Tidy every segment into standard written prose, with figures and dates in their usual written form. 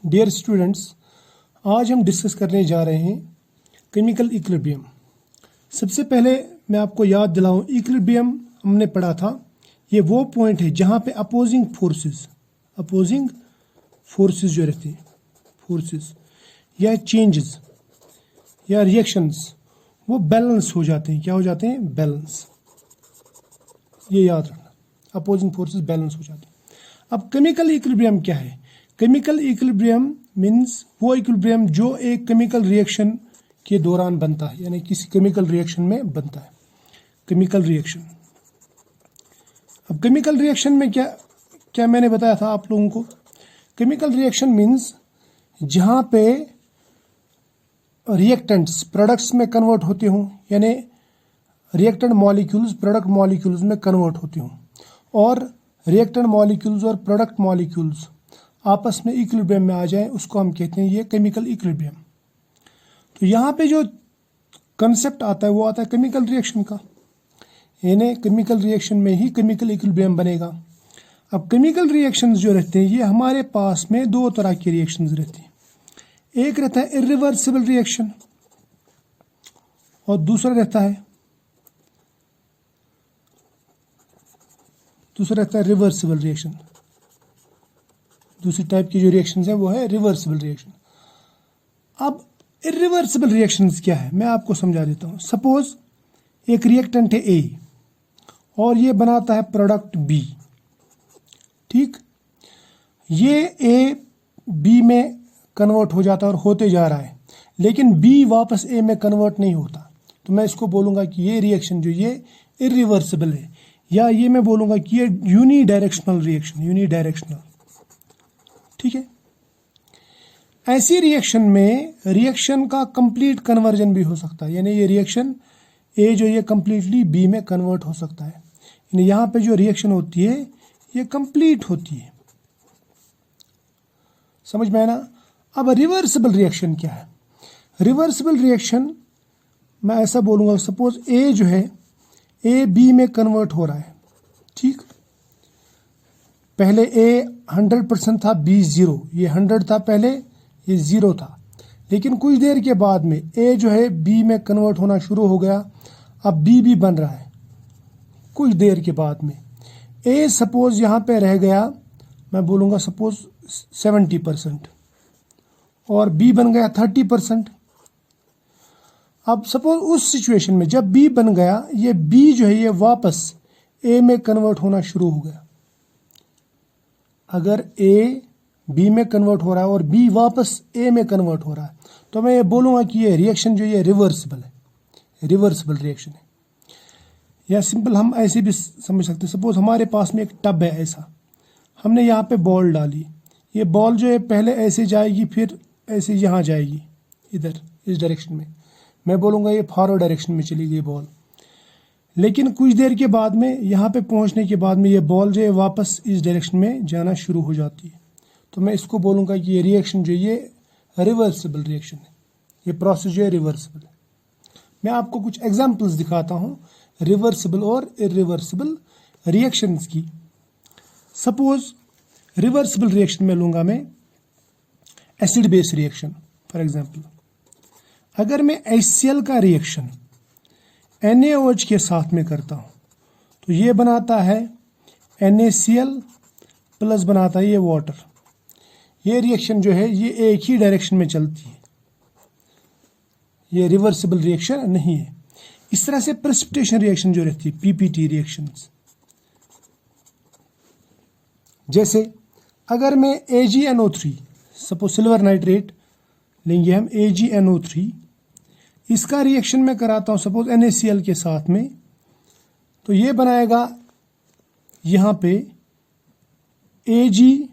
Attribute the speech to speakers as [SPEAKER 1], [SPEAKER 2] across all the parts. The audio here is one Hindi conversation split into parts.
[SPEAKER 1] डियर स्टूडेंट्स, आज हम डिस्कस करने जा रहे हैं केमिकल इक्विलिब्रियम। सबसे पहले मैं आपको याद दिलाऊं, इक्विलिब्रियम हमने पढ़ा था। ये वो पॉइंट है जहाँ पे अपोजिंग फोर्सेस जो रहती हैं, फोर्सेस या चेंजेस या रिएक्शंस, वो बैलेंस हो जाते हैं। क्या हो जाते हैं? बैलेंस। ये याद रखना, अपोजिंग फोर्सेस बैलेंस हो जाते हैं। अब केमिकल इक्विलिब्रियम क्या है? केमिकल इक्विलिब्रियम मीन्स वो इक्विलिब्रियम जो एक केमिकल रिएक्शन के दौरान बनता है, यानी किसी केमिकल रिएक्शन में बनता है। Chemical reaction. अब केमिकल रिएक्शन में क्या मैंने बताया था आप लोगों को? केमिकल रिएक्शन मीन्स जहां पे रिएक्टेंट्स प्रोडक्ट्स में कन्वर्ट होते हों, यानी रिएक्टेंट मॉलिक्यूल्स प्रोडक्ट मॉलिक्यूल्स में कन्वर्ट होते हों, और रिएक्टेंट मॉलिक्यूल्स और प्रोडक्ट मॉलिक्यूल्स आपस में इक्विलिब्रियम में आ जाए, उसको हम कहते हैं ये केमिकल इक्विलिब्रियम। तो यहाँ पे जो कंसेप्ट आता है वो आता है केमिकल रिएक्शन का, यानी केमिकल रिएक्शन में ही केमिकल इक्विलिब्रियम बनेगा। अब केमिकल रिएक्शंस जो रहते हैं, ये हमारे पास में दो तरह की रिएक्शंस रहती हैं। एक रहता है इरिवर्सिबल रिएक्शन और दूसरा रहता है रिवर्सिबल रिएक्शन। दूसरी टाइप की जो रिएक्शंस है वो है रिवर्सिबल रिएक्शन। अब इरिवर्सिबल रिएक्शंस क्या है, मैं आपको समझा देता हूं। सपोज एक रिएक्टेंट है ए और ये बनाता है प्रोडक्ट बी, ठीक। ये ए बी में कन्वर्ट हो जाता है और होते जा रहा है, लेकिन बी वापस ए में कन्वर्ट नहीं होता, तो मैं इसको बोलूंगा कि ये रिएक्शन जो ये इरिवर्सिबल है, या ये मैं बोलूंगा कि ये यूनिडायरेक्शनल रिएक्शन, यूनिडायरेक्शनल, ठीक है। ऐसी रिएक्शन में रिएक्शन का कंप्लीट कन्वर्जन भी हो सकता है, यानी ये रिएक्शन ए जो ये कंप्लीटली बी में कन्वर्ट हो सकता है, यानी यहाँ पे जो रिएक्शन होती है ये कंप्लीट होती है। समझ में आया ना? अब रिवर्सिबल रिएक्शन क्या है? रिवर्सिबल रिएक्शन मैं ऐसा बोलूंगा, सपोज ए जो है ए बी में कन्वर्ट हो रहा है, ठीक। पहले ए 100% था, बी 0। ये 100 था पहले, ये 0 था, लेकिन कुछ देर के बाद में ए जो है बी में कन्वर्ट होना शुरू हो गया। अब बी भी बन रहा है। कुछ देर के बाद में ए सपोज यहाँ पे रह गया, मैं बोलूँगा सपोज 70%, और बी बन गया 30%। अब सपोज उस सिचुएशन में जब बी बन गया, ये बी जो है ये वापस ए में कन्वर्ट होना शुरू हो गया। अगर ए बी में कन्वर्ट हो रहा है और बी वापस ए में कन्वर्ट हो रहा है, तो मैं ये बोलूँगा कि ये रिएक्शन जो ये रिवर्सिबल है, रिवर्सिबल रिएक्शन है। या सिंपल हम ऐसे भी समझ सकते हैं, सपोज हमारे पास में एक टब है ऐसा, हमने यहाँ पे बॉल डाली, ये बॉल जो है पहले ऐसे जाएगी, फिर ऐसे यहाँ जाएगी, इधर इस डायरेक्शन में, मैं बोलूँगा ये फॉरवर्ड डायरेक्शन में चली गई बॉल। लेकिन कुछ देर के बाद में यहाँ पे पहुँचने के बाद में ये बॉल जो है वापस इस डायरेक्शन में जाना शुरू हो जाती है, तो मैं इसको बोलूँगा कि ये रिएक्शन जो ये रिवर्सिबल रिएक्शन है, ये प्रोसेस जो है रिवर्सिबल है। मैं आपको कुछ एग्जाम्पल्स दिखाता हूँ रिवर्सिबल और इरिवर्सिबल रिएक्शंस की। सपोज रिवर्सिबल रिएक्शन में लूँगा मैं acid base reaction. For example, अगर मैं HCl का रिएक्शन NaOH के साथ में करता हूँ, तो ये बनाता है NaCl प्लस बनाता है ये वाटर। ये रिएक्शन जो है ये एक ही डायरेक्शन में चलती है, ये रिवर्सिबल रिएक्शन नहीं है। इस तरह से प्रेसिपिटेशन रिएक्शन जो रहती है, PPT रिएक्शंस, जैसे अगर मैं AgNO3, सपोज सिल्वर नाइट्रेट लेंगे हम AgNO3, इसका रिएक्शन में कराता हूँ सपोज NaCl के साथ में, तो ये बनाएगा यहाँ पे AgCl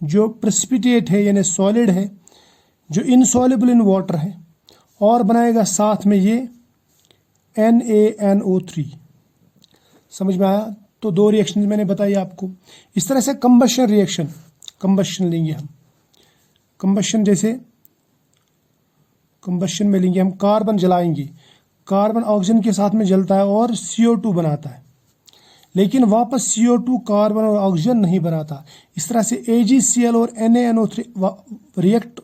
[SPEAKER 1] जो प्रेसिपिटेट है, यानी सॉलिड है, जो इनसॉल्युबल इन वाटर है, और बनाएगा साथ में ये NaNO3। समझ में आया? तो दो रिएक्शन मैंने बताई आपको। इस तरह से कंबशन रिएक्शन, कंबशन लेंगे हम, कंबशन जैसे कंबशन में लेंगे हम, कार्बन जलाएंगे, कार्बन ऑक्सीजन के साथ में जलता है और CO2 बनाता है। लेकिन वापस CO2 कार्बन और ऑक्सीजन नहीं बनाता। इस तरह से AgCl और NaNO3 रिएक्ट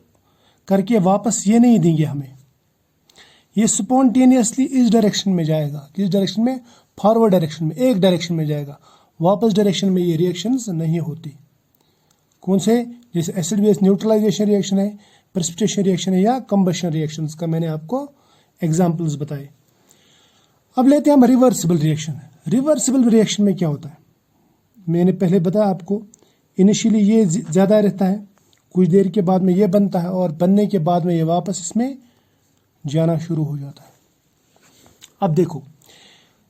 [SPEAKER 1] करके वापस ये नहीं देंगे हमें, ये स्पॉन्टेनियसली इस डायरेक्शन में जाएगा। किस डायरेक्शन में? फॉरवर्ड डायरेक्शन में, एक डायरेक्शन में जाएगा, वापस डायरेक्शन में ये रिएक्शंस नहीं होती। कौन से? जैसे एसिड बेस न्यूट्रलाइजेशन रिएक्शन है, प्रेसिपिटेशन रिएक्शन है, या कंबशन रिएक्शंस का मैंने आपको एग्जांपल्स बताए। अब लेते हैं हम रिवर्सिबल रिएक्शन। रिवर्सिबल रिएक्शन में क्या होता है? मैंने पहले बताया आपको, इनिशियली ये ज़्यादा रहता है, कुछ देर के बाद में ये बनता है, और बनने के बाद में ये वापस इसमें जाना शुरू हो जाता है। अब देखो,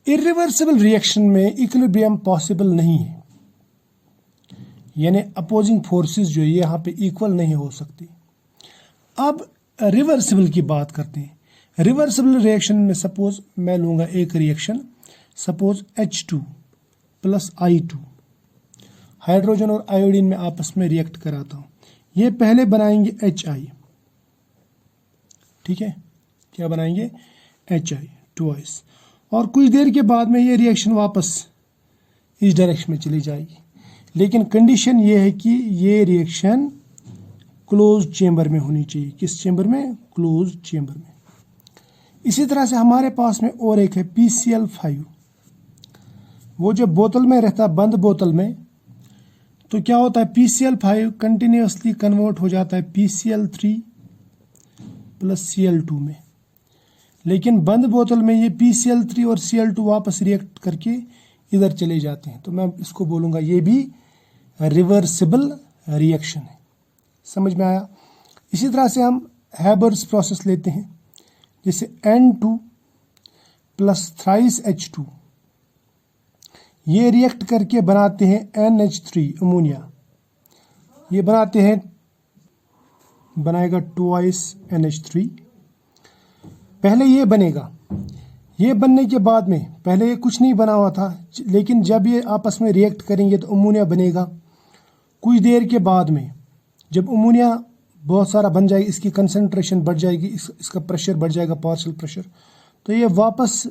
[SPEAKER 1] इरिवर्सिबल रिएक्शन में इक्विलिब्रियम पॉसिबल नहीं है, यानी अपोजिंग फोर्सेस जो ये यहाँ पे इक्वल नहीं हो सकती। अब रिवर्सिबल की बात करते हैं। रिवर्सिबल रिएक्शन में सपोज मैं लूंगा एक reaction, suppose H2 plus I2, hydrogen और आयोडीन में आपस में रिएक्ट कराता हूं। ये पहले बनाएंगे HI, ठीक है, क्या बनाएंगे? HI ट्वाइस, और कुछ देर के बाद में ये रिएक्शन वापस इस डायरेक्शन में चली जाएगी। लेकिन कंडीशन ये है कि ये रिएक्शन क्लोज चेंबर में होनी चाहिए। किस चेंबर में? क्लोज चेंबर में। इसी तरह से हमारे पास में और एक है PCl5, वो जो बोतल में रहता है, बंद बोतल में, तो क्या होता है? PCl5 कंटिन्यूसली कन्वर्ट हो जाता है PCl3 प्लस Cl2 में। लेकिन बंद बोतल में ये PCl3 और Cl2 वापस रिएक्ट करके इधर चले जाते हैं, तो मैं इसको बोलूंगा ये भी रिवर्सिबल रिएक्शन है। समझ में आया? इसी तरह से हम हैबर्स प्रोसेस लेते हैं, जैसे N2 प्लस थ्राइस H2, ये रिएक्ट करके बनाते हैं NH3 अमोनिया, ये बनाते हैं, बनाएगा ट्वाइस NH3। पहले ये बनेगा, ये बनने के बाद में, पहले ये कुछ नहीं बना हुआ था, लेकिन जब ये आपस में रिएक्ट करेंगे तो अमोनिया बनेगा। कुछ देर के बाद में जब अमोनिया बहुत सारा बन जाएगी, इसकी कंसंट्रेशन बढ़ जाएगी, इसका प्रेशर बढ़ जाएगा, पार्शियल प्रेशर, तो ये वापस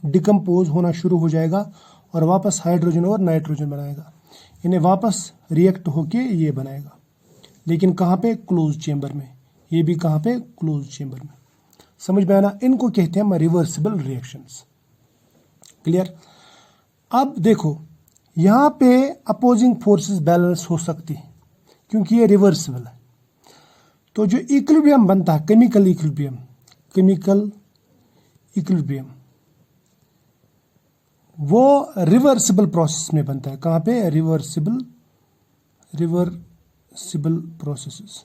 [SPEAKER 1] डिकम्पोज होना शुरू हो जाएगा और वापस हाइड्रोजन और नाइट्रोजन बनाएगा। इन्हें वापस रिएक्ट होके ये बनाएगा, लेकिन कहाँ पे? क्लोज चेंबर में। ये भी कहाँ पे? क्लोज चेंबर में। समझ में आना? इनको कहते हैं रिवर्सिबल रिएक्शंस। क्लियर? अब देखो, यहाँ पे अपोजिंग फोर्सेस बैलेंस हो सकती है क्योंकि ये रिवर्सिबल है। तो जो इक्विलिब्रियम बनता है, केमिकल इक्विलिब्रियम, वो रिवर्सिबल प्रोसेस में बनता है। कहाँ पे? Reversible processes.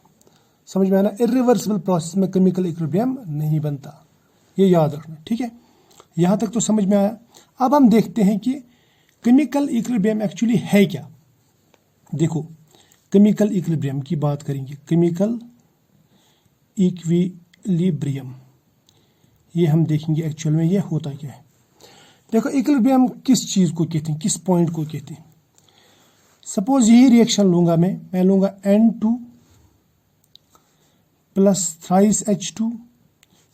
[SPEAKER 1] समझ में आना? इरिवर्सिबल प्रोसेस में केमिकल इक्विलिब्रियम नहीं बनता, ये याद रखना, ठीक है? यहां तक तो समझ में आया। अब हम देखते हैं कि केमिकल इक्विलिब्रियम एक्चुअली है क्या। देखो, केमिकल इक्विलिब्रियम की बात करेंगे, केमिकल इक्विलिब्रियम, ये हम देखेंगे एक्चुअल में ये होता क्या है। देखो, इक्विलिब्रियम किस चीज को कहते हैं, किस पॉइंट को कहते हैं। सपोज यही रिएक्शन लूंगा मैं लूंगा N2 प्लस थ्राइस H2,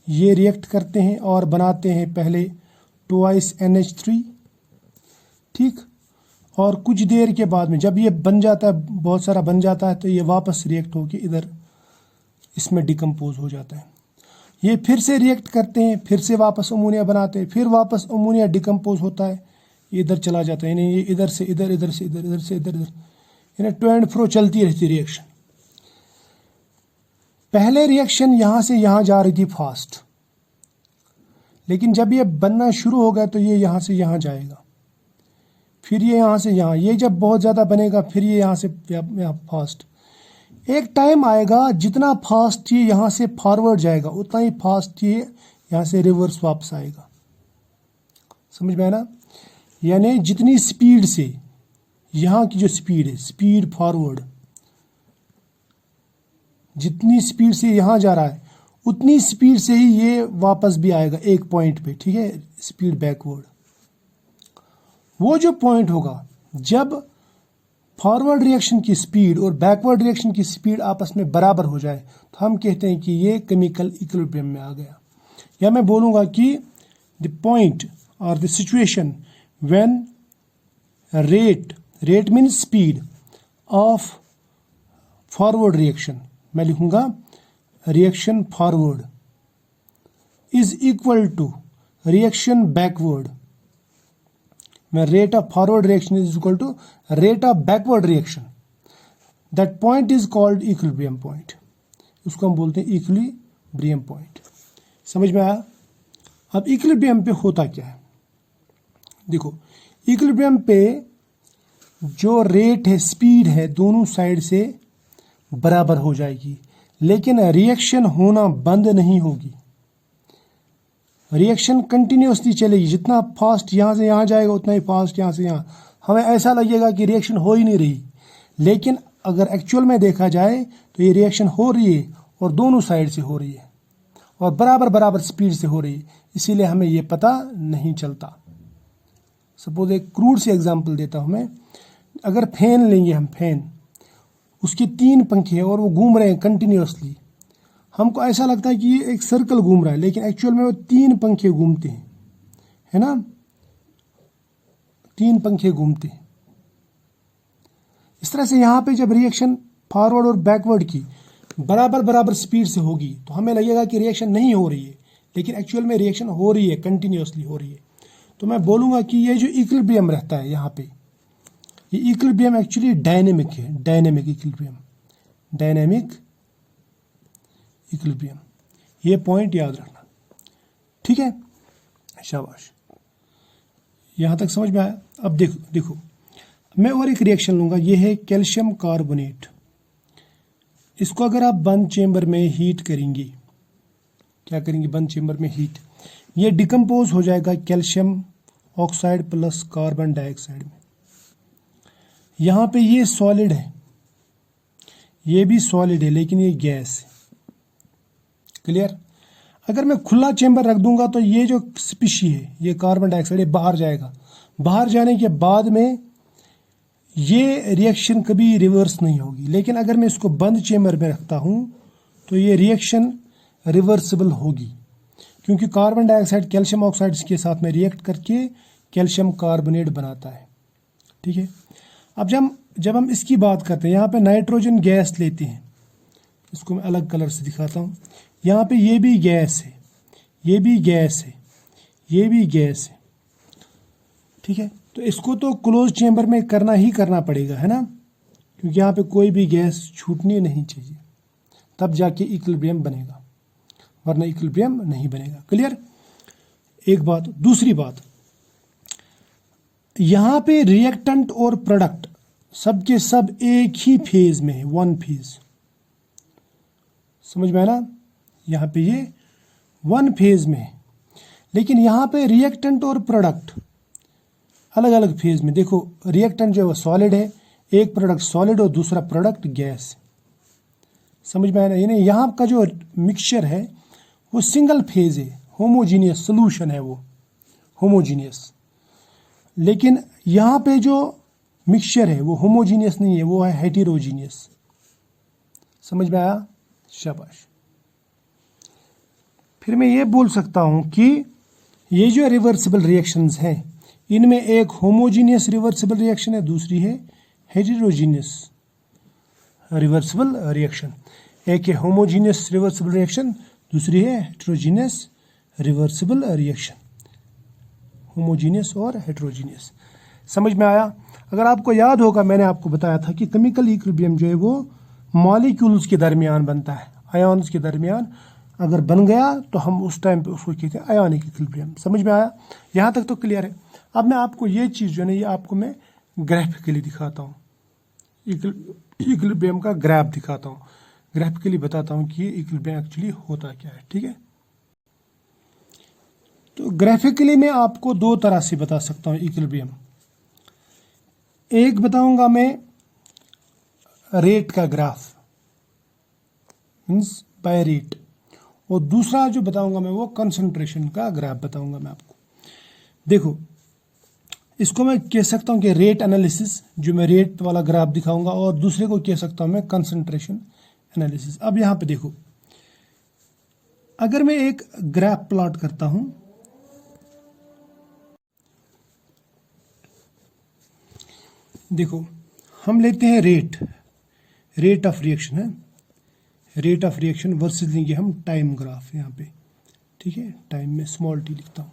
[SPEAKER 1] ये रिएक्ट करते हैं और बनाते हैं पहले ट्वाइस NH3, ठीक। और कुछ देर के बाद में जब ये बन जाता है, बहुत सारा बन जाता है, तो ये वापस रिएक्ट होके इधर इसमें डिकम्पोज हो जाता है। ये फिर से रिएक्ट करते हैं, फिर से वापस अमोनिया बनाते हैं, फिर वापस अमोनिया डिकम्पोज होता है, इधर चला जाता है, यानी ये इधर से इधर, इधर से इधर, इधर से इधर, यानी टू एंड फ्रो चलती रहती रिएक्शन। पहले रिएक्शन यहां से यहां जा रही थी फास्ट, लेकिन जब ये बनना शुरू हो गया तो ये यहां से यहां जाएगा, फिर ये यहां से यहां, ये जब बहुत ज्यादा बनेगा फिर ये यहां से यहाँ फास्ट। एक टाइम आएगा जितना फास्ट ये यहां से फॉरवर्ड जाएगा उतना ही फास्ट ये यहां से रिवर्स वापस आएगा। समझ में आया ना? यानी जितनी स्पीड से यहां की जो स्पीड है, स्पीड फॉरवर्ड, जितनी स्पीड से यहां जा रहा है उतनी स्पीड से ही ये वापस भी आएगा एक पॉइंट पे, ठीक है, स्पीड बैकवर्ड। वो जो पॉइंट होगा जब फॉरवर्ड रिएक्शन की स्पीड और बैकवर्ड रिएक्शन की स्पीड आपस में बराबर हो जाए तो हम कहते हैं कि ये केमिकल इक्विलिब्रियम में आ गया। या मैं बोलूंगा कि द पॉइंट और the situation when rate means speed of forward reaction, मैं लिखूंगा reaction forward is equal to reaction backward, मैं rate of forward reaction is equal to rate of backward reaction, that point is called equilibrium point, उसको हम बोलते हैं इक्विलिब्रियम पॉइंट। समझ में आया? अब इक्विलिब्रियम पे होता क्या है, देखो इक्विलिब्रियम पे जो रेट है, स्पीड है, दोनों साइड से बराबर हो जाएगी, लेकिन रिएक्शन होना बंद नहीं होगी, रिएक्शन कंटिन्यूसली चलेगी, जितना फास्ट यहां से यहां जाएगा उतना ही फास्ट यहां से यहां, हमें ऐसा लगेगा कि रिएक्शन हो ही नहीं रही, लेकिन अगर एक्चुअल में देखा जाए तो ये रिएक्शन हो रही है और दोनों साइड से हो रही है और बराबर बराबर स्पीड से हो रही है, इसीलिए हमें ये पता नहीं चलता। सपोज एक क्रूड से एग्जांपल देता हूं मैं, अगर फैन लेंगे हम, फैन उसके 3 पंखे हैं और वो घूम रहे हैं कंटिन्यूसली, हमको ऐसा लगता है कि ये एक सर्कल घूम रहा है, लेकिन एक्चुअल में वो 3 पंखे घूमते हैं, है ना, 3 पंखे घूमते हैं। इस तरह से यहाँ पे जब रिएक्शन फॉरवर्ड और बैकवर्ड की बराबर बराबर स्पीड से होगी तो हमें लगेगा कि रिएक्शन नहीं हो रही है, लेकिन एक्चुअल में रिएक्शन हो रही है, कंटिन्यूसली हो रही है। तो मैं बोलूँगा कि ये जो इक्विलिब्रियम रहता है यहाँ पे, ये इक्विलिब्रियम एक्चुअली डायनेमिक है, डायनेमिक इक्विलिब्रियम, डायनेमिक इक्विलिब्रियम, ये पॉइंट याद रखना, ठीक है, शाबाश, यहाँ तक समझ में आया। अब देखो मैं और एक रिएक्शन लूँगा, ये है कैल्शियम कार्बोनेट, इसको अगर आप बंद चेंबर में हीट करेंगे, क्या करेंगे, बंद चेंबर में हीट, ये डिकम्पोज हो जाएगा calcium oxide plus carbon dioxide में। यहाँ पे ये सॉलिड है, ये भी सॉलिड है, लेकिन ये गैस है, क्लियर। अगर मैं खुला चेंबर रख दूंगा तो ये जो स्पीशी है, ये कार्बन डाइऑक्साइड, ये बाहर जाएगा, बाहर जाने के बाद में ये रिएक्शन कभी रिवर्स नहीं होगी, लेकिन अगर मैं इसको बंद चेंबर में रखता हूं तो ये रिएक्शन रिवर्सिबल होगी, क्योंकि कार्बन डाइऑक्साइड कैल्शियम ऑक्साइड के साथ में रिएक्ट करके कैल्शियम कार्बोनेट बनाता है, ठीक है। अब जब हम इसकी बात करते हैं, यहाँ पे नाइट्रोजन गैस लेते हैं, इसको मैं अलग कलर से दिखाता हूँ, यहाँ पे ये भी गैस है, ये भी गैस है, ये भी गैस है, ठीक है। तो इसको तो क्लोज चेंबर में करना ही करना पड़ेगा, है ना, क्योंकि यहाँ पे कोई भी गैस छूटनी नहीं चाहिए, तब जाके इक्विलिब्रियम बनेगा, वरना इक्विलिब्रियम नहीं बनेगा, क्लियर। एक बात, दूसरी बात, यहाँ पे रिएक्टेंट और प्रोडक्ट सबके सब एक ही फेज में है, 1 फेज, समझ में आया ना, यहाँ पे ये 1 फेज में है, लेकिन यहाँ पे रिएक्टेंट और प्रोडक्ट अलग अलग फेज में। देखो रिएक्टेंट जो है वो सॉलिड है, एक प्रोडक्ट सॉलिड और दूसरा प्रोडक्ट गैस, समझ में आया ना। यानी यहाँ का जो मिक्सचर है वो सिंगल फेज है, होमोजीनियस सोल्यूशन है, वो होमोजीनियस, लेकिन यहाँ पे जो मिक्सचर है वो होमोजीनियस नहीं है, वो है हेटेरोजीनियस, समझ में आया, शाबाश। फिर मैं ये बोल सकता हूँ कि ये जो रिवर्सिबल रिएक्शंस हैं, इनमें एक होमोजीनियस रिवर्सिबल रिएक्शन है, दूसरी है हेटेरोजीनियस रिवर्सिबल रिएक्शन। एक है होमोजीनियस रिवर्सिबल रिएक्शन, दूसरी है हेटेरोजीनियस रिवर्सिबल रिएक्शन, होमोजीनियस और हेटेरोजीनियस, समझ में आया। अगर आपको याद होगा, मैंने आपको बताया था कि केमिकल इक्विलिब्रियम जो है वो मॉलिक्यूल्स के दरमियान बनता है, आयॉन्स के दरमियान अगर बन गया तो हम उस टाइम पे उसको कहते हैं आयॉनिक इक्विलिब्रियम, समझ में आया, यहाँ तक तो क्लियर है। अब मैं आपको ये चीज़ जो है ना, ये आपको मैं ग्राफिकली दिखाता हूँ, इक्विलिब्रियम का ग्राफ दिखाता हूँ, ग्राफिकली बताता हूँ कि ये इक्विलिब्रियम एक्चुअली होता क्या है, ठीक है। तो ग्राफिकली मैं आपको 2 तरह से बता सकता हूँ इक्विलिब्रियम। एक बताऊंगा मैं रेट का ग्राफ, मीन्स बाय रेट, और दूसरा जो बताऊंगा मैं वो कंसंट्रेशन का ग्राफ बताऊंगा मैं आपको। देखो इसको मैं कह सकता हूं कि रेट एनालिसिस, जो मैं रेट वाला ग्राफ दिखाऊंगा, और दूसरे को कह सकता हूं मैं कंसंट्रेशन एनालिसिस। अब यहां पे देखो, अगर मैं एक ग्राफ प्लॉट करता हूं, देखो हम लेते हैं रेट ऑफ रिएक्शन है, रेट ऑफ रिएक्शन वर्सेस लेंगे हम टाइम ग्राफ यहाँ पे, ठीक है, टाइम में स्मॉल टी लिखता हूँ।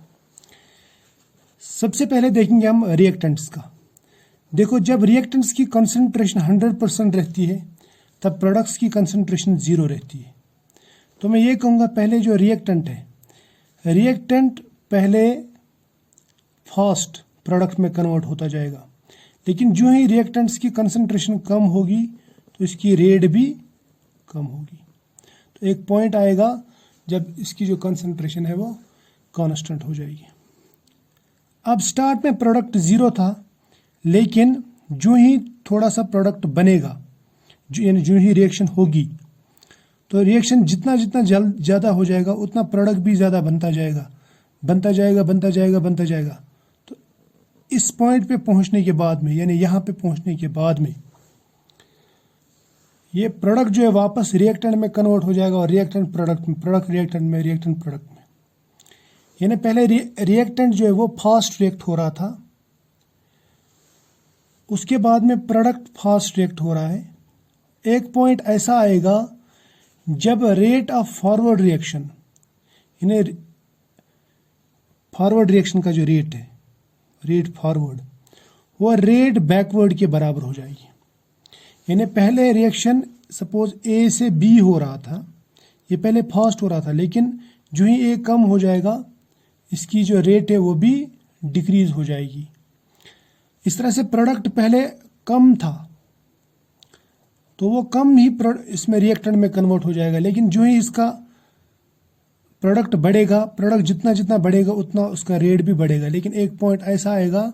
[SPEAKER 1] सबसे पहले देखेंगे हम रिएक्टेंट्स का। देखो जब रिएक्टेंट्स की कंसंट्रेशन 100% रहती है तब प्रोडक्ट्स की कंसंट्रेशन 0 रहती है। तो मैं ये कहूँगा पहले जो रिएक्टेंट है, रिएक्टेंट पहले फास्ट प्रोडक्ट में कन्वर्ट होता जाएगा, लेकिन जो ही रिएक्टेंट्स की कंसंट्रेशन कम होगी तो इसकी रेट भी कम होगी। तो एक पॉइंट आएगा जब इसकी जो कंसंट्रेशन है वो कांस्टेंट हो जाएगी। अब स्टार्ट में प्रोडक्ट 0 था, लेकिन जो ही थोड़ा सा प्रोडक्ट बनेगा, जो ही रिएक्शन होगी, तो रिएक्शन जितना जितना ज़्यादा हो जाएगा उतना प्रोडक्ट भी ज़्यादा बनता जाएगा, बनता जाएगा, बनता जाएगा, बनता जाएगा। तो इस पॉइंट पे पहुंचने के बाद में, यानी यहाँ पे पहुंचने के बाद में, ये प्रोडक्ट जो है वापस रिएक्टेंट में कन्वर्ट हो जाएगा और रिएक्टेंट प्रोडक्ट में, प्रोडक्ट रिएक्टेंट में, रिएक्टेंट प्रोडक्ट में। यानी पहले रिएक्टेंट जो है वो फास्ट रिएक्ट हो रहा था, उसके बाद में प्रोडक्ट फास्ट रिएक्ट हो रहा है। एक पॉइंट ऐसा आएगा जब रेट ऑफ फॉरवर्ड रिएक्शन, यानी फॉरवर्ड रिएक्शन का जो रेट है, रेट फॉरवर्ड, वो रेट बैकवर्ड के बराबर हो जाएगी। यानी पहले रिएक्शन सपोज ए से बी हो रहा था, ये पहले फास्ट हो रहा था, लेकिन जो ही ए कम हो जाएगा इसकी जो रेट है वो भी डिक्रीज हो जाएगी। इस तरह से प्रोडक्ट पहले कम था तो वो कम ही इसमें रिएक्टेंट में कन्वर्ट हो जाएगा, लेकिन जो ही इसका प्रोडक्ट बढ़ेगा, प्रोडक्ट जितना जितना बढ़ेगा उतना उसका रेट भी बढ़ेगा। लेकिन एक पॉइंट ऐसा आएगा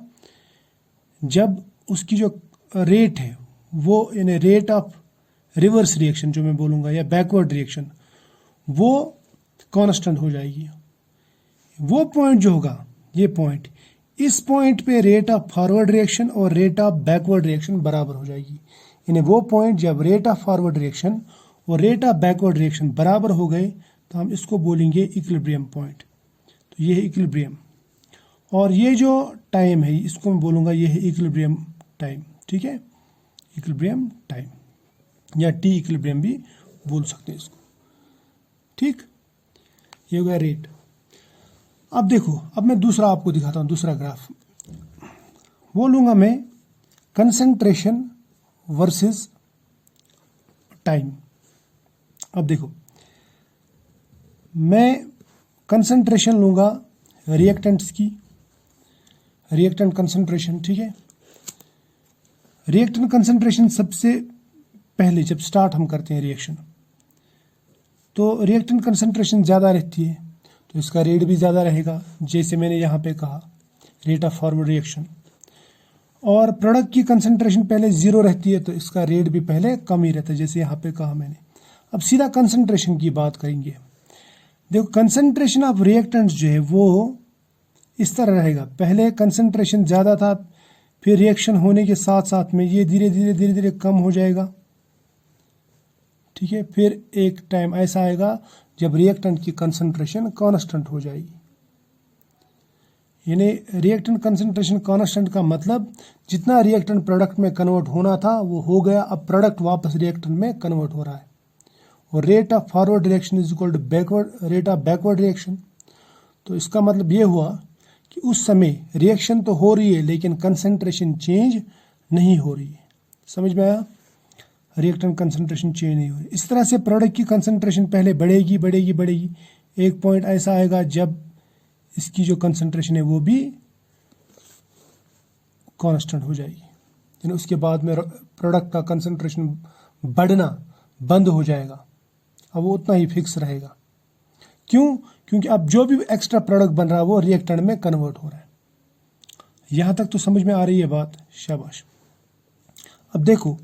[SPEAKER 1] जब उसकी जो रेट है वो, यानी रेट ऑफ रिवर्स रिएक्शन जो मैं बोलूँगा, या बैकवर्ड रिएक्शन, वो कांस्टेंट हो जाएगी। वो पॉइंट जो होगा, ये पॉइंट, इस पॉइंट पे रेट ऑफ फॉरवर्ड रिएक्शन और रेट ऑफ बैकवर्ड रिएक्शन बराबर हो जाएगी। यानी वो पॉइंट जब रेट ऑफ फॉरवर्ड रिएक्शन और रेट ऑफ बैकवर्ड रिएक्शन बराबर हो गए तो हम इसको बोलेंगे इक्विलिब्रियम पॉइंट। तो ये है इक्विलिब्रियम, और ये जो टाइम है इसको मैं बोलूँगा ये है इक्विलिब्रियम टाइम, ठीक है, इक्विलिब्रियम टाइम, या टी इक्विलिब्रियम भी बोल सकते हैं इसको, ठीक। ये हो गया रेट। अब देखो, अब मैं दूसरा आपको दिखाता हूँ, दूसरा ग्राफ वो लूँगा मैं, कंसंट्रेशन वर्सेस टाइम। अब देखो मैं कंसंट्रेशन लूँगा रिएक्टेंट्स की, रिएक्टेंट कंसंट्रेशन, ठीक है। रिएक्टेंट कंसंट्रेशन सबसे पहले जब स्टार्ट हम करते हैं रिएक्शन, तो रिएक्टेंट कंसंट्रेशन ज़्यादा रहती है तो इसका रेट भी ज़्यादा रहेगा, जैसे मैंने यहाँ पे कहा रेट ऑफ फॉरवर्ड रिएक्शन। और प्रोडक्ट की कंसंट्रेशन पहले 0 रहती है तो इसका रेट भी पहले कम ही रहता है, जैसे यहाँ पे कहा मैंने। अब सीधा कंसंट्रेशन की बात करेंगे। देखो कंसंट्रेशन ऑफ रिएक्टेंट्स जो है वो इस तरह रहेगा, पहले कंसंट्रेशन ज़्यादा था, फिर रिएक्शन होने के साथ साथ में ये धीरे धीरे कम हो जाएगा, ठीक है। फिर एक टाइम ऐसा आएगा जब रिएक्टेंट की कंसंट्रेशन कांस्टेंट हो जाएगी। यानी रिएक्टेंट कंसंट्रेशन कांस्टेंट का मतलब जितना रिएक्टेंट प्रोडक्ट में कन्वर्ट होना था वो हो गया, अब प्रोडक्ट वापस रिएक्टेंट में कन्वर्ट हो रहा है। और rate of forward reaction is equal to rate of backward reaction. तो इसका मतलब ये हुआ कि उस समय रिएक्शन तो हो रही है लेकिन कंसंट्रेशन चेंज नहीं हो रही है। समझ में आया? रिएक्टेंट कंसंट्रेशन चेंज नहीं हो रही। इस तरह से प्रोडक्ट की कंसंट्रेशन पहले बढ़ेगी बढ़ेगी बढ़ेगी, एक पॉइंट ऐसा आएगा जब इसकी जो कंसंट्रेशन है वो भी कांस्टेंट हो जाएगी, यानी उसके बाद में प्रोडक्ट का कंसंट्रेशन बढ़ना बंद हो जाएगा, अब वो उतना ही फिक्स रहेगा। क्यों? क्योंकि अब जो भी एक्स्ट्रा प्रोडक्ट बन रहा है वो रिएक्टेंट में कन्वर्ट हो रहा है। यहां तक तो समझ में आ रही है बात? शाबाश। अब देखो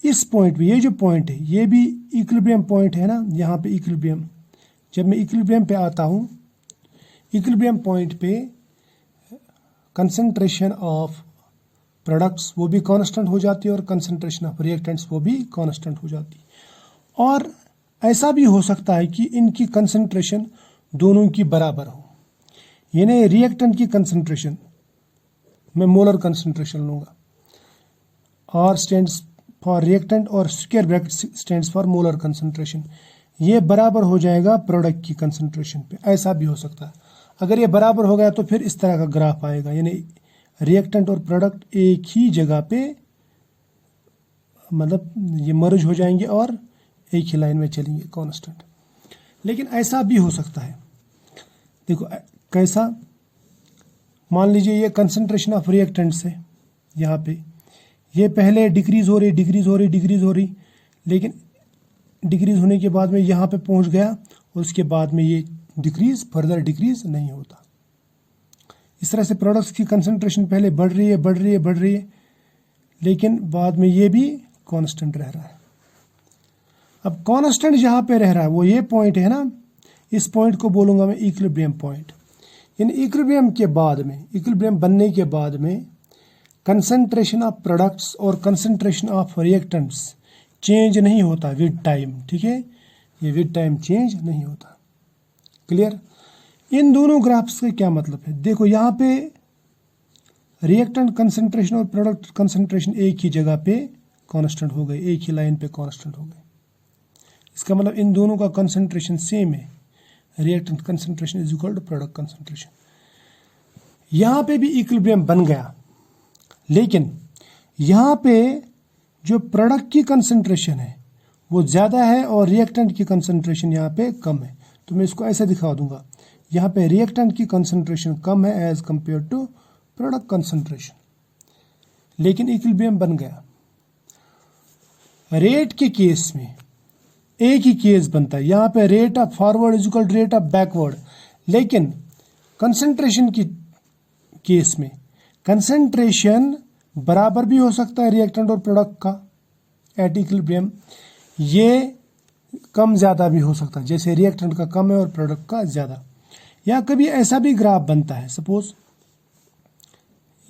[SPEAKER 1] इस पॉइंट पे, ये जो पॉइंट है ये भी इक्विलिब्रियम पॉइंट है ना, यहाँ पे इक्विलिब्रियम, जब मैं इक्विलिब्रियम पे आता हूँ, इक्विलिब्रियम पॉइंट पे कंसंट्रेशन ऑफ प्रोडक्ट्स वो भी कांस्टेंट हो जाती है और कंसंट्रेशन ऑफ रिएक्टेंट्स वो भी कांस्टेंट हो जाती है। और ऐसा भी हो सकता है कि इनकी कंसंट्रेशन दोनों की बराबर हो, यानी रिएक्टेंट की कंसंट्रेशन, मैं मोलर कंसंट्रेशन लूँगा, R स्टैंड्स फॉर रिएक्टेंट और square bracket stands for molar concentration, ये बराबर हो जाएगा प्रोडक्ट की कंसंट्रेशन पे। ऐसा भी हो सकता है, अगर ये बराबर हो गया तो फिर इस तरह का ग्राफ आएगा, यानी रिएक्टेंट और प्रोडक्ट एक ही जगह पे मतलब ये मर्ज हो जाएंगे और एक ही लाइन में चलेंगे कांस्टेंट। लेकिन ऐसा भी हो सकता है, देखो कैसा, मान लीजिए ये कंसंट्रेशन ऑफ रिएक्टेंट्स है, यहाँ पे ये पहले डिक्रीज हो रही डिक्रीज हो रही डिक्रीज हो रही, लेकिन डिक्रीज होने के बाद में यहाँ पे पहुँच गया और उसके बाद में ये डिक्रीज फर्दर डिक्रीज नहीं होता। इस तरह से प्रोडक्ट्स की कंसंट्रेशन पहले बढ़ रही है बढ़ रही है बढ़ रही है, लेकिन बाद में ये भी कांस्टेंट रह रहा है। अब कांस्टेंट जहाँ पे रह रहा है वो ये पॉइंट है ना, इस पॉइंट को बोलूँगा मैं इक्विलिब्रियम पॉइंट। यानी इक्विलिब्रियम के बाद में, इक्विलिब्रियम बनने के बाद में कंसंट्रेशन ऑफ प्रोडक्ट्स और कंसंट्रेशन ऑफ रिएक्टेंट्स चेंज नहीं होता विद टाइम, ठीक है, ये विद टाइम चेंज नहीं होता। क्लियर? इन दोनों ग्राफ्स का क्या मतलब है, देखो यहाँ पे रिएक्टेंट कंसंट्रेशन और प्रोडक्ट कंसंट्रेशन एक ही जगह पे कांस्टेंट हो गए, एक ही लाइन पे कांस्टेंट हो गए। इसका मतलब इन दोनों का कंसंट्रेशन सेम है, reactant concentration is equal to product concentration. यहाँ पे भी इक्विलिब्रियम बन गया, लेकिन यहाँ पे जो प्रोडक्ट की कंसंट्रेशन है वो ज़्यादा है और रिएक्टेंट की कंसंट्रेशन यहाँ पे कम है। तो मैं इसको ऐसे दिखा दूंगा, यहाँ पे रिएक्टेंट की कंसंट्रेशन कम है as compare to product concentration, लेकिन इक्विलिब्रियम बन गया। रेट के केस में एक ही केस बनता है, यहाँ पे rate of forward is equal to rate of backward, लेकिन कंसंट्रेशन की केस में कंसंट्रेशन बराबर भी हो सकता है रिएक्टेंट और प्रोडक्ट का एट इक्विलिब्रियम, ये कम ज़्यादा भी हो सकता है, जैसे रिएक्टेंट का कम है और प्रोडक्ट का ज़्यादा। या कभी ऐसा भी ग्राफ बनता है, सपोज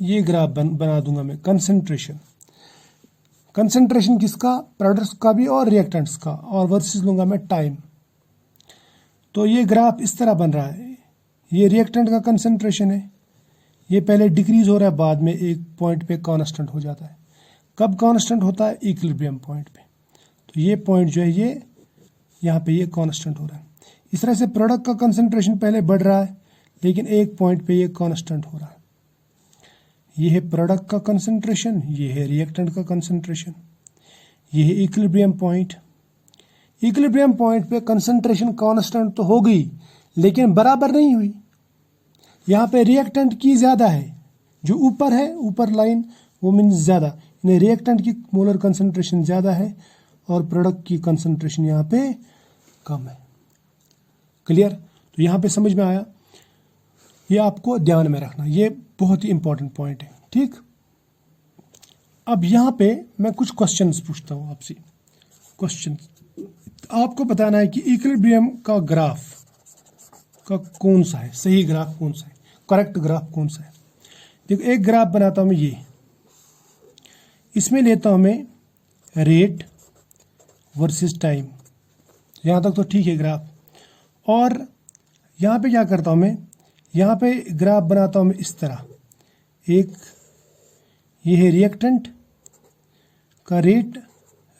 [SPEAKER 1] ये ग्राफ बना दूंगा मैं, कंसंट्रेशन किसका, प्रोडक्ट्स का भी और रिएक्टेंट्स का, और वर्सेस लूंगा मैं टाइम। तो ये ग्राफ इस तरह बन रहा है, ये रिएक्टेंट का कंसंट्रेशन है, ये पहले डिक्रीज हो रहा है, बाद में एक पॉइंट पे कांस्टेंट हो जाता है। कब कांस्टेंट होता है, इक्विलिब्रियम पॉइंट पे। तो ये पॉइंट जो है ये यहाँ पे ये कांस्टेंट हो रहा है। इस तरह से प्रोडक्ट का कंसंट्रेशन पहले बढ़ रहा है, लेकिन एक पॉइंट पे ये कांस्टेंट हो रहा है। ये है प्रोडक्ट का कंसंट्रेशन, ये है रिएक्टेंट का कंसंट्रेशन, ये है इक्विलिब्रियम पॉइंट। इक्विलिब्रियम पॉइंट पे कंसंट्रेशन कांस्टेंट तो हो गई, लेकिन बराबर नहीं हुई। यहाँ पे रिएक्टेंट की ज़्यादा है, जो ऊपर है ऊपर लाइन वो मीन्स ज़्यादा, यानी रिएक्टेंट की मोलर कंसंट्रेशन ज़्यादा है और प्रोडक्ट की कंसंट्रेशन यहाँ पे कम है। क्लियर? तो यहाँ पे समझ में आया, ये आपको ध्यान में रखना, ये बहुत ही इंपॉर्टेंट पॉइंट है। ठीक, अब यहाँ पे मैं कुछ क्वेश्चंस पूछता हूँ आपसे। क्वेश्चन आपको बताना है कि इक्विलिब्रियम का ग्राफ का कौन सा है, सही ग्राफ कौन सा है, करेक्ट ग्राफ कौन सा है। देखो एक ग्राफ बनाता हूँ मैं, ये इसमें लेता हूँ मैं रेट वर्सेस टाइम, यहाँ तक तो ठीक है ग्राफ। और यहाँ पे क्या करता हूँ मैं, यहाँ पे ग्राफ बनाता हूँ मैं इस तरह, एक ये है रिएक्टेंट का रेट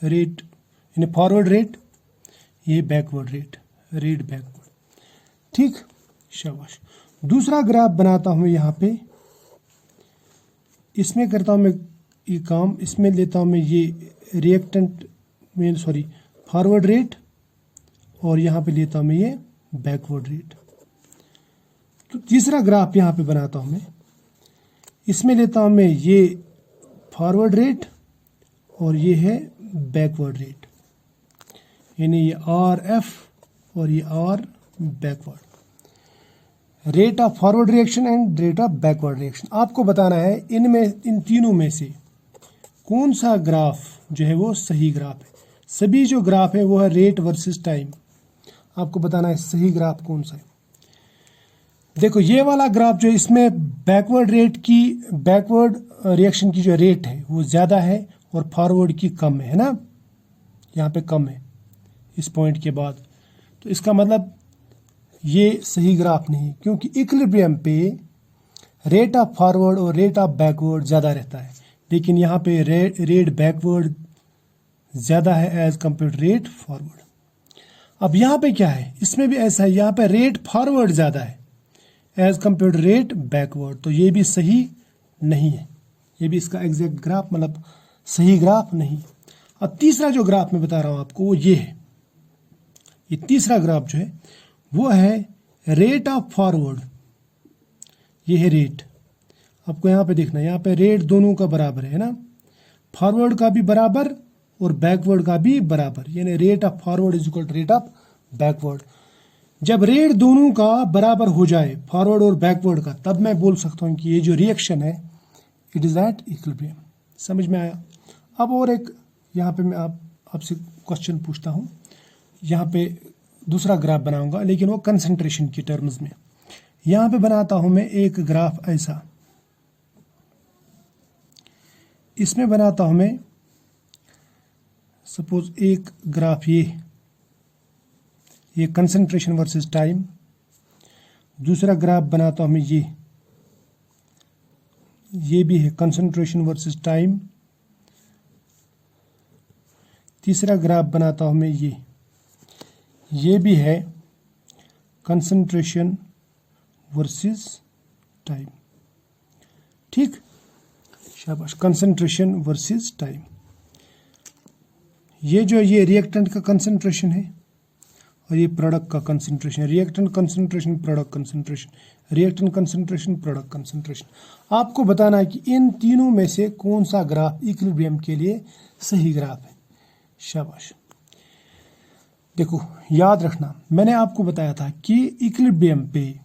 [SPEAKER 1] यानी फॉरवर्ड रेट, ये बैकवर्ड रेट बैकवर्ड। ठीक, शाबाश। दूसरा ग्राफ बनाता हूँ मैं यहाँ पे, इसमें करता हूँ मैं ये काम, इसमें लेता हूँ मैं ये रिएक्टेंट में फॉरवर्ड रेट, और यहाँ पे लेता हूँ मैं ये बैकवर्ड रेट। तो तीसरा ग्राफ यहाँ पे बनाता हूँ मैं, इसमें लेता हूँ मैं ये फॉरवर्ड रेट और ये है बैकवर्ड रेट, यानी ये आर एफ और ये R backward, rate of forward reaction and rate of backward reaction. आपको बताना है इनमें, इन तीनों में से कौन सा ग्राफ जो है वो सही ग्राफ है। सभी जो ग्राफ है वो है रेट वर्सेस टाइम, आपको बताना है सही ग्राफ कौन सा है। देखो ये वाला ग्राफ जो इसमें बैकवर्ड रिएक्शन की जो रेट है वो ज़्यादा है और फॉरवर्ड की कम है ना, यहाँ पे कम है इस पॉइंट के बाद। तो इसका मतलब ये सही ग्राफ नहीं, क्योंकि इक्विलिब्रियम पे रेट ऑफ फॉरवर्ड और रेट ऑफ बैकवर्ड ज़्यादा रहता है, लेकिन यहाँ पे रेट बैकवर्ड ज़्यादा है as compare to rate forward. अब यहाँ पे क्या है, इसमें भी ऐसा है, यहाँ पे रेट फॉरवर्ड ज़्यादा है as compare to rate backward, तो ये भी सही नहीं है, ये भी इसका एग्जैक्ट ग्राफ मतलब सही ग्राफ नहीं। अब तीसरा जो ग्राफ मैं बता रहा हूँ आपको वो ये है, ये तीसरा ग्राफ जो है वो है रेट ऑफ फॉरवर्ड, ये है रेट। आपको यहाँ पे देखना, यहाँ पे रेट दोनों का बराबर है ना, फॉरवर्ड का भी बराबर और बैकवर्ड का भी बराबर, यानी rate of forward is equal to rate of backward. जब रेट दोनों का बराबर हो जाए, फॉरवर्ड और बैकवर्ड का, तब मैं बोल सकता हूँ कि ये जो रिएक्शन है इट इज एट इक्विलिब्रियम। समझ में आया? अब और एक यहाँ पे मैं आपसे क्वेश्चन पूछता हूँ, यहाँ पे दूसरा ग्राफ बनाऊंगा लेकिन वो कंसंट्रेशन की टर्म्स में। यहाँ पे बनाता हूँ मैं एक ग्राफ ऐसा, इसमें बनाता हूँ मैं सपोज एक ग्राफ ये कंसंट्रेशन वर्सेस टाइम, दूसरा ग्राफ बनाता हूँ मैं ये भी है कंसंट्रेशन वर्सेस टाइम, तीसरा ग्राफ बनाता हूँ मैं ये भी है कंसंट्रेशन वर्सेस टाइम। ठीक, शाबाश, कंसंट्रेशन वर्सेस टाइम। ये रिएक्टेंट का कंसंट्रेशन है और ये प्रोडक्ट का concentration, reactant concentration, product concentration, reactant concentration, product concentration. आपको बताना है कि इन तीनों में से कौन सा ग्राफ इक्विलिब्रियम के लिए सही ग्राफ है। शाबाश। देखो याद रखना, मैंने आपको बताया था कि इक्विलिब्रियम पे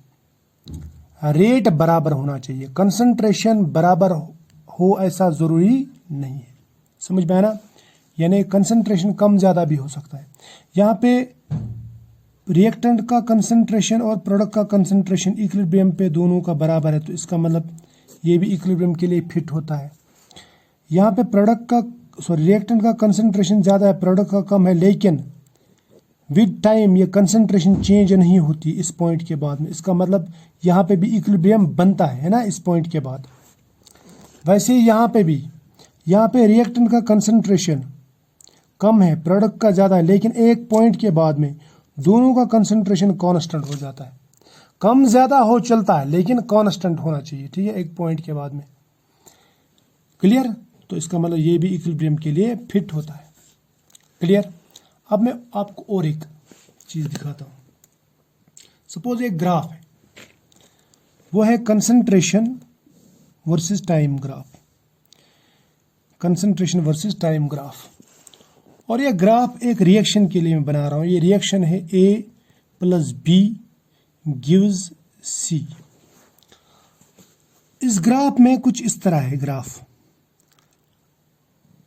[SPEAKER 1] रेट बराबर होना चाहिए, कंसंट्रेशन बराबर हो ऐसा जरूरी नहीं है। समझ में आया ना? यानी कंसंट्रेशन कम ज़्यादा भी हो सकता है। यहाँ पे रिएक्टेंट का कंसंट्रेशन और प्रोडक्ट का कंसंट्रेशन इक्विलिब्रियम पे दोनों का बराबर है, तो इसका मतलब ये भी इक्विलिब्रियम के लिए फिट होता है। यहाँ पे रिएक्टेंट का कंसंट्रेशन ज़्यादा है, प्रोडक्ट का कम है, लेकिन विद टाइम ये कंसंट्रेशन चेंज नहीं होती इस पॉइंट के बाद में, इसका मतलब यहाँ पे भी इक्विलिब्रियम बनता है ना इस पॉइंट के बाद। वैसे यहाँ पे भी, यहाँ पे रिएक्टेंट का कंसंट्रेशन कम है, प्रोडक्ट का ज़्यादा है, लेकिन एक पॉइंट के बाद में दोनों का कंसंट्रेशन कांस्टेंट हो जाता है। कम ज़्यादा हो चलता है लेकिन कांस्टेंट होना चाहिए, ठीक है, एक पॉइंट के बाद में। क्लियर? तो इसका मतलब ये भी इक्विलिब्रियम के लिए फिट होता है। क्लियर? अब मैं आपको और एक चीज़ दिखाता हूँ। सपोज एक ग्राफ है, वो है concentration versus time graph, concentration versus time graph. और ये ग्राफ एक रिएक्शन के लिए मैं बना रहा हूँ। ये रिएक्शन है A + B गिव्स C। इस ग्राफ में कुछ इस तरह है ग्राफ,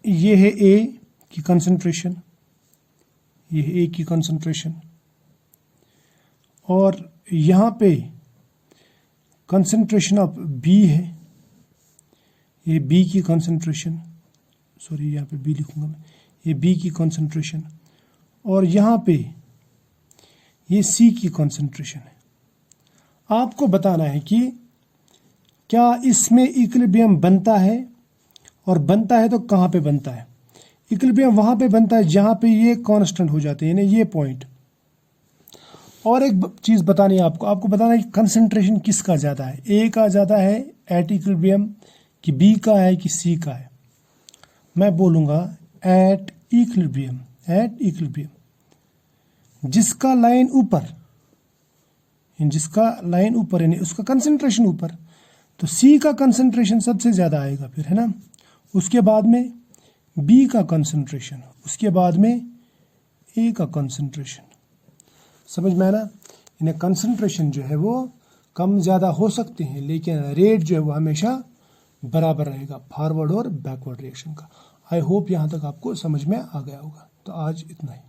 [SPEAKER 1] ये है A की कंसंट्रेशन, ये है A की कंसंट्रेशन, और यहाँ पे कंसंट्रेशन ऑफ B है, ये B की कंसंट्रेशन, सॉरी यहाँ पे B लिखूंगा मैं, ये B की कंसंट्रेशन, और यहाँ पे ये C की कंसंट्रेशन है। आपको बताना है कि क्या इसमें इक्विलिब्रियम बनता है, और बनता है तो कहाँ पे बनता है। इक्विलिब्रियम वहाँ पे बनता है जहाँ पे ये कांस्टेंट हो जाते हैं, यानी ये पॉइंट। और एक चीज़ बतानी है आपको बताना है कि कंसंट्रेशन किसका ज़्यादा है, A का ज़्यादा है एट इक्विलिब्रियम कि B का है कि C का है। मैं बोलूँगा एट इक्विलिब्रियम, एट इक्विलिब्रियम। जिसका लाइन ऊपर यानी उसका कंसंट्रेशन ऊपर, तो C का कंसंट्रेशन सबसे ज़्यादा आएगा फिर, है ना। उसके बाद में B का कंसंट्रेशन, उसके बाद में A का कंसंट्रेशन। समझ में आया ना? इन्हें कंसंट्रेशन जो है वो कम ज़्यादा हो सकते हैं, लेकिन रेट जो है वो हमेशा बराबर रहेगा फॉरवर्ड और बैकवर्ड रिएक्शन का। आई होप यहाँ तक आपको समझ में आ गया होगा। तो आज इतना ही।